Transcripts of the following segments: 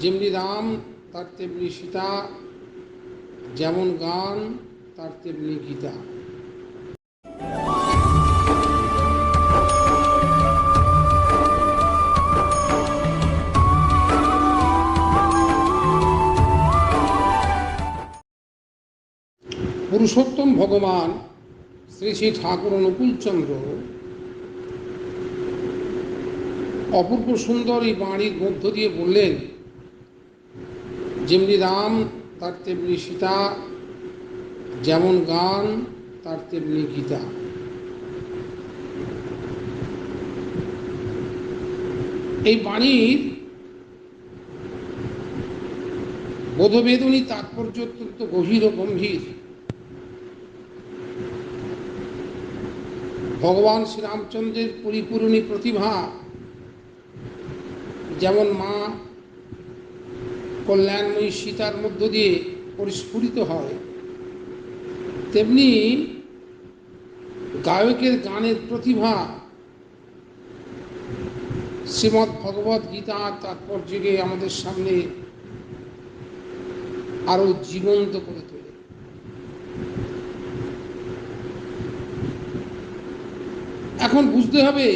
যেমনি রাম তার তেমনি সীতা, যেমন গান তার তেমনি গীতা। পুরুষোত্তম ভগবান শ্রী শ্রী ঠাকুর অনুকূলচন্দ্র অপূর্ব সুন্দর এই বাণীর মধ্য দিয়ে বললেন, যেমনি রাম তার তেমনি সীতা, যেমন গান তার তেমনি গীতা। এই বাণীর বোধবেদনী তাৎপর্য অত্যন্ত গভীর ও গম্ভীর। ভগবান শ্রীরামচন্দ্রের পরিপূরণী প্রতিভা যেমন মা কল্যাণময়ী সীতার মধ্য দিয়ে পরিস্ফুরিত হয়, তেমনি গায়কের গানের প্রতিভা শ্রীমদ্ ভগবদ গীতার তাৎপর্যকে আমাদের সামনে আরো জীবন্ত করে তোলে। এখন বুঝতে হবে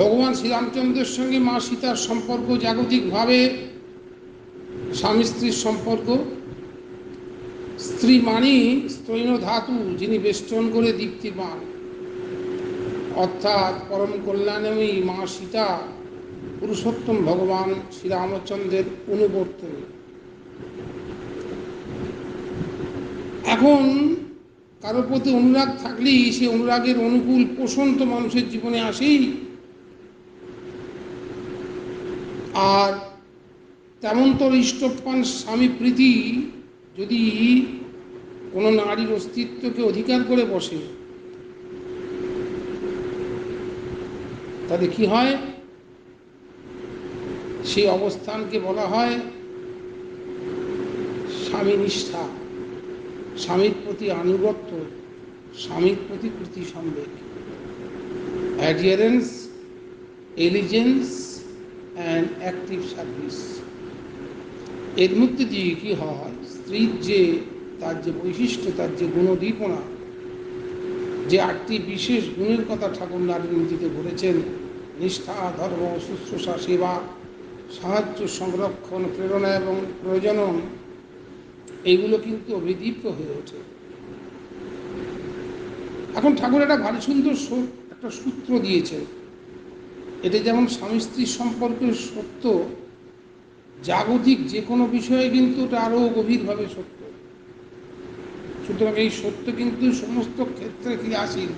ভগবান শ্রীরামচন্দ্রের সঙ্গে মা সীতার সম্পর্ক জাগতিকভাবে স্বামী স্ত্রীর সম্পর্ক। স্ত্রী মানি স্তৈন ধাতু, যিনি বেষ্টন করে দীপ্তিমান, অর্থাৎ পরম কল্যাণময়ী মা সীতা পুরুষোত্তম ভগবান শ্রীরামচন্দ্রের অনুবর্তনী। এখন কারো প্রতি অনুরাগ থাকলেই সে অনুরাগের অনুকূল পোষণ তো মানুষের জীবনে আসেই, আর তেমন তোর ইষ্টপ্রাণ স্বামী প্রীতি যদি কোনো নারীর অস্তিত্বকে অধিকার করে বসে, তাহলে কি হয়? সেই অবস্থানকে বলা হয় স্বামী নিষ্ঠা, স্বামীর প্রতি আনুগত্য, স্বামীর প্রতি প্রীতি সম্বেগ, অ্যাডিয়ারেন্স, এলিজেন্স অ্যান্ড অ্যাক্টিভ সার্ভিস। এর মধ্যে দিয়ে কি হয়? স্ত্রীর যে তার যে বৈশিষ্ট্য, তার যে গুণদীপনা, যে 8টি বিশেষ গুণের কথা ঠাকুর নারীর নীতিতে বলেছেন, নিষ্ঠা, ধর্ম, শুশ্রূষা, সেবা, সাহায্য, সংরক্ষণ, প্রেরণা এবং প্রয়োজনন, এইগুলো কিন্তু অভিদীপ্ত হয়ে ওঠে। এখন ঠাকুর একটা ভারী সুন্দর একটা সূত্র দিয়েছেন। এটা যেমন স্বামী স্ত্রীর সম্পর্কের সত্য, জাগতিক যে কোনো বিষয়ে কিন্তু এটা আরও গভীরভাবে সত্য। সুতরাং এই সত্য কিন্তু সমস্ত ক্ষেত্রে ক্রিয়াশীল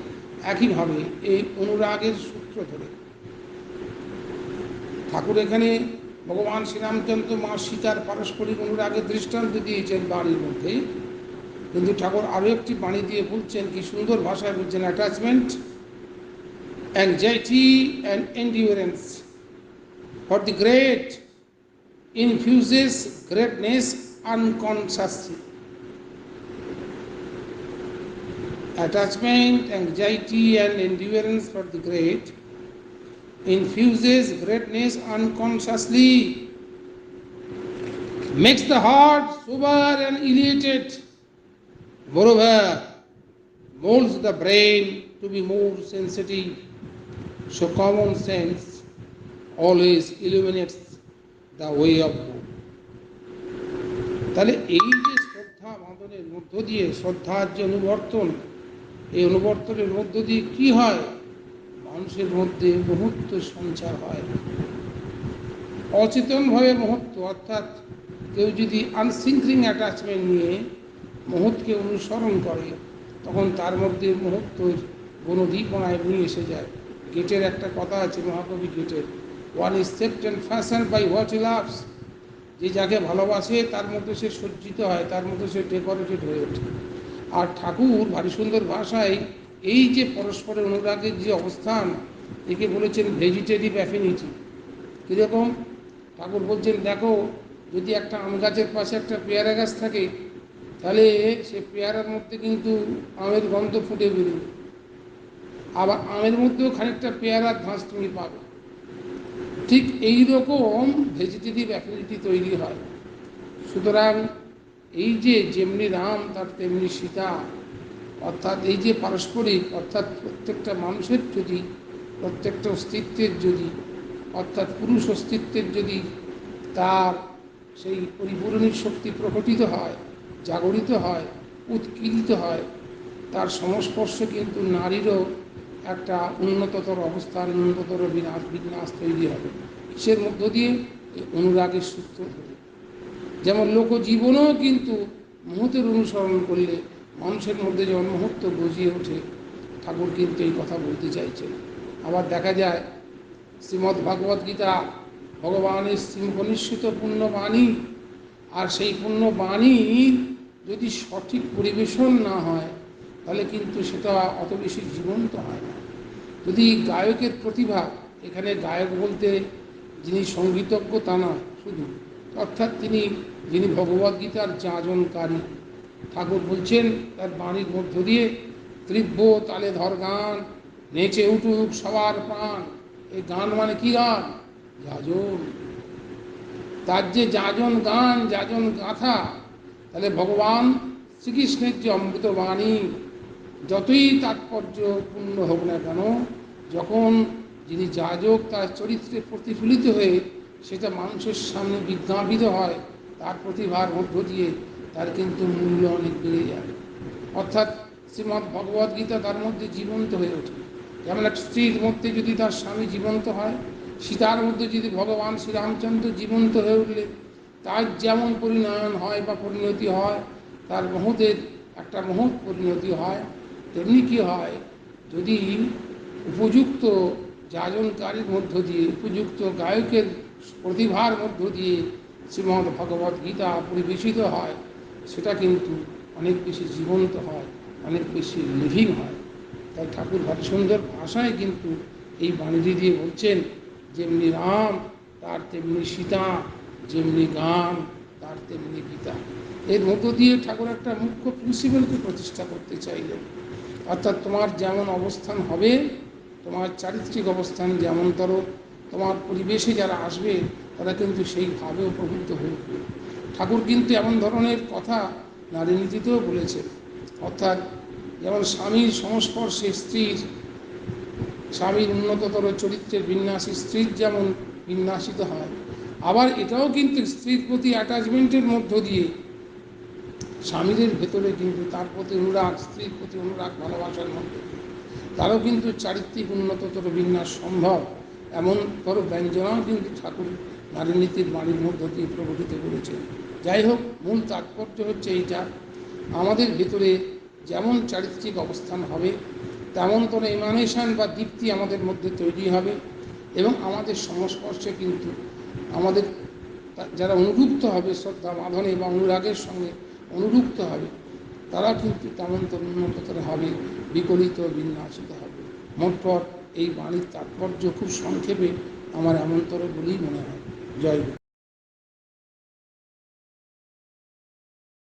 একইভাবে এই অনুরাগের সূত্র ধরে। ঠাকুর এখানে ভগবান শ্রীরামচন্দ্র মা সীতার পারস্পরিক অনুরাগের দৃষ্টান্ত দিয়েছেন বাণীর মধ্যে, কিন্তু ঠাকুর আরও একটি বাণী দিয়ে বলছেন, কি সুন্দর ভাষায় বলছেন, attachment, anxiety and endurance for the great infuses greatness unconsciously. Attachment, anxiety and endurance for the great infuses greatness unconsciously, makes the heart sober and elated, moreover molds the brain to be more sensitive, so common sense always illuminates the way of God. তাহলে এই যে শ্রদ্ধা বাঁধনের মধ্য দিয়ে, শ্রদ্ধার যে অনুবর্তন, এই অনুবর্তনের মধ্য দিয়ে কি হয়? মানুষের মধ্যে মহত্ব সঞ্চার হয়, অচেতনভাবে মহত্ব। অর্থাৎ কেউ যদি আনসিঙ্কিং অ্যাটাচমেন্ট নিয়ে মহৎকে অনুসরণ করে, তখন তার মধ্যে মহত্বের গুণদীপনায় নিয়ে এসে যায়। গেটের একটা কথা আছে, মহাকবি গেটের, one is shaped and fashioned by what he loves. যে যাকে ভালোবাসে তার মধ্যে সে সজ্জিত হয়, তার মধ্যে সে ডেকোরেটেড হয়ে ওঠে। আর ঠাকুর ভারী সুন্দর ভাষায় এই যে পরস্পরের অনুরাগের যে অবস্থান, একে বলেছেন ভেজিটেটিভ অ্যাফিনিটি। কীরকম? ঠাকুর বলছেন, দেখো, যদি একটা আম গাছের পাশে একটা পেয়ারা গাছ থাকে, তাহলে সে পেয়ারার মধ্যে কিন্তু আমের গন্ধ ফুটে বেরোবে, আবার আমের মধ্যেও খানিকটা পেয়ারার ধাঁচ তুমি পাবে। ঠিক এই রকম ভেজিটেটিভ অ্যাফিনিটি তৈরি হয়। সুতরাং এই যে যেমনি রাম তার তেমনি সীতা, অর্থাৎ এই যে পারস্পরিক, অর্থাৎ প্রত্যেকটা মানুষের যদি, প্রত্যেকটা অস্তিত্বের যদি, অর্থাৎ পুরুষ অস্তিত্বের যদি তার সেই পরিপূরণী শক্তি প্রকটিত হয়, জাগরিত হয়, উৎকীর্তিত হয়, তার সংস্পর্শে কিন্তু নারীরও একটা উন্নততর অবস্থান, উন্নততর বিন্যাস তৈরি হবে। কিসের মধ্য দিয়ে? অনুরাগের সূত্র ধরে। যেমন লোকজীবনেও কিন্তু মুহূর্তের অনুসরণ করলে মানুষের মধ্যে যেমন মুহূর্ত গজিয়ে ওঠে, ঠাকুর কিন্তু এই কথা বলতে চাইছেন। আবার দেখা যায় শ্রীমদ্ ভাগবত গীতা ভগবানের শ্রীমুখনিঃসৃত পুণ্যবাণী, আর সেই পুণ্যবাণীর যদি সঠিক পরিবেশন না হয় তাহলে কিন্তু সেটা অত বেশি জীবন্ত হয় না। যদি গায়কের প্রতিভা, এখানে গায়ক বলতে যিনি সঙ্গীতজ্ঞ তা না শুধু, অর্থাৎ যিনি ভগবদ্গীতার যাজনকারী, ঠাকুর বলছেন তার বাণীর মধ্য দিয়ে, তীব্র তালে ধর গান, নেচে উঠুক সবার প্রাণ। এই গান মানে কি গান? যাজন। তার যে যাজন গান, যাজন গাথা, তাহলে ভগবান শ্রীকৃষ্ণের যে অমৃত বাণী যতই তাৎপর্যপূর্ণ হোক না কেন, যখন যিনি যাজক তার চরিত্রে প্রতিফলিত হয়ে সেটা মানুষের সামনে বিজ্ঞাপিত হয়, তার প্রতিভার মধ্য দিয়ে তার কিন্তু মূল্য অনেক বেড়ে যায়। অর্থাৎ শ্রীমদ্ ভগবদ্গীতা তার মধ্যে জীবন্ত হয়ে ওঠে। যেমন এক স্ত্রীর মধ্যে যদি তার স্বামী জীবন্ত হয়, সীতার মধ্যে যদি ভগবান শ্রীরামচন্দ্র জীবন্ত হয়ে উঠলে তার যেমন পরিণয়ন হয় বা পরিণতি হয়, তার মহতের একটা মহৎ পরিণতি হয়। তেমনি কি হয়, যদি উপযুক্ত যাজনকারীর মধ্য দিয়ে, উপযুক্ত গায়কের প্রতিভার মধ্য দিয়ে শ্রীমদ্ ভগবদ্গীতা পরিবেশিত হয়, সেটা কিন্তু অনেক বেশি জীবন্ত হয়, অনেক বেশি লিভিং হয়। তাই ঠাকুর ভারি সুন্দর ভাষায় কিন্তু এই বাণীটি দিয়ে বলছেন, যেমনি রাম তার তেমনি সীতা, যেমনি গান তার তেমনি গীতা। এর মধ্য দিয়ে ঠাকুর একটা মুখ্য প্রিন্সিপালকে প্রতিষ্ঠা করতে চাইলেন। অর্থাৎ তোমার যেমন অবস্থান হবে, তোমার চারিত্রিক অবস্থান যেমনতর, তোমার পরিবেশে যারা আসবে তারা কিন্তু সেইভাবেও প্রবুদ্ধ হয়ে উঠবে। ঠাকুর কিন্তু এমন ধরনের কথা নারী নীতিতেও বলেছেন। অর্থাৎ যেমন স্বামীর সংস্পর্শে স্বামীর উন্নততর চরিত্রের বিন্যাসী স্ত্রীর যেমন বিন্যাসিত হয়, আবার এটাও কিন্তু স্ত্রীর প্রতি অ্যাটাচমেন্টের মধ্য দিয়ে স্বামীদের ভেতরে কিন্তু তার প্রতি অনুরাগ, স্ত্রীর প্রতি অনুরাগ, ভালোবাসার মধ্যে তারও কিন্তু চারিত্রিক উন্নততর বিন্যাস সম্ভব। এমনতর ব্যঞ্জনাও কিন্তু ঠাকুর নারীনীতির বাণীর মধ্য দিয়ে প্রকটিত করেছেন। যাই হোক, মূল তাৎপর্য হচ্ছে এইটা, আমাদের ভেতরে যেমন চারিত্রিক অবস্থান হবে তেমনতর এমানেশন বা দীপ্তি আমাদের মধ্যে তৈরি হবে, এবং আমাদের সংস্পর্শে কিন্তু আমাদের যারা অনুরুপ্ত হবে, শ্রদ্ধা মাধনে বা অনুরাগের সঙ্গে অনুরুপ্ত হবে, তারা কিন্তু তেমনতর উন্নততর হবে, বিকলিত বিন্যাসিত হবে। মোটকথা এই বাণীর তাৎপর্য খুব সংক্ষেপে আমার এমনতর বলেই মনে হয়। জয় গুরু।